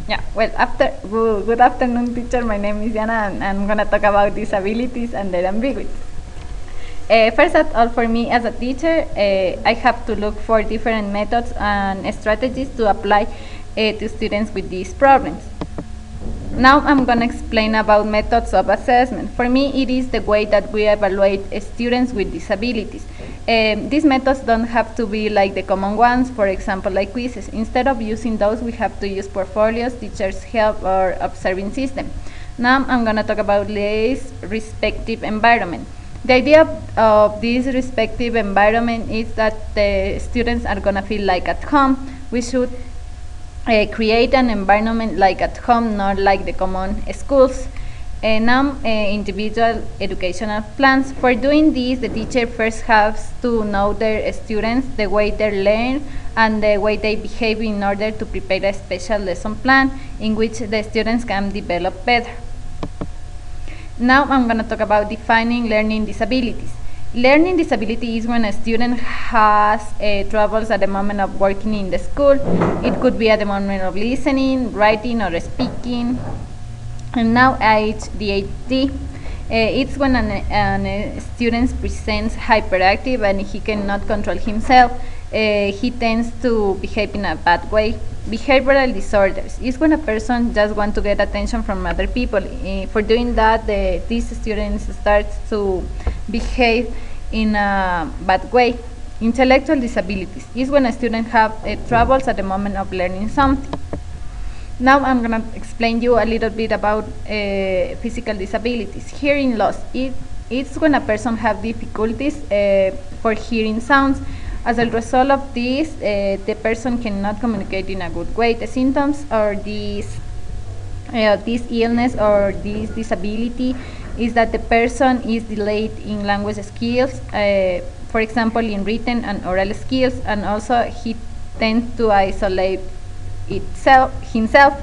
Yeah, well, good afternoon, teacher. My name is Yana, and I'm going to talk about disabilities and their ambiguities. First of all, for me as a teacher, I have to look for different methods and strategies to apply to students with these problems. Now I'm going to explain about methods of assessment. For me, it is the way that we evaluate students with disabilities. These methods don't have to be like the common ones, for example, like quizzes. Instead of using those, we have to use portfolios, teachers' help, or observing system. Now I'm going to talk about this respective environment. The idea of this respective environment is that the students are going to feel like at home. We should create an environment like at home, not like the common schools. Now, individual educational plans. For doing this, the teacher first has to know their students, the way they learn, and the way they behave in order to prepare a special lesson plan in which the students can develop better. Now I'm going to talk about defining learning disabilities. Learning disability is when a student has troubles at the moment of working in the school. It could be at the moment of listening, writing, or speaking. And now ADHD. It's when a student presents hyperactive and he cannot control himself. He tends to behave in a bad way. Behavioral disorders is when a person just wants to get attention from other people. For doing that, this student starts to behave in a bad way. Intellectual disabilities is when a student have troubles at the moment of learning something. Now I'm going to explain you a little bit about physical disabilities. Hearing loss, it's when a person have difficulties for hearing sounds. As a result of this, the person cannot communicate in a good way. The symptoms or this illness or this disability is that the person is delayed in language skills, for example, in written and oral skills, and also he tends to isolate himself.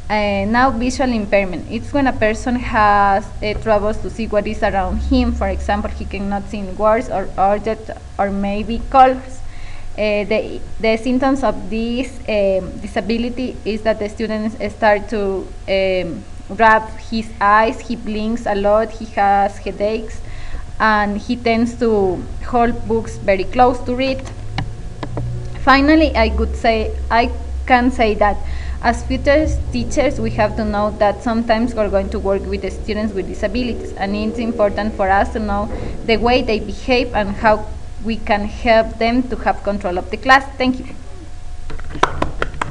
Now, visual impairment. It's when a person has troubles to see what is around him. For example, he cannot see words or objects or maybe colors. The symptoms of this disability is that the students start to rub his eyes, he blinks a lot, he has headaches, and he tends to hold books very close to read. Finally, I can say that as future teachers, we have to know that sometimes we're going to work with the students with disabilities, and it's important for us to know the way they behave and how we can help them to have control of the class. Thank you.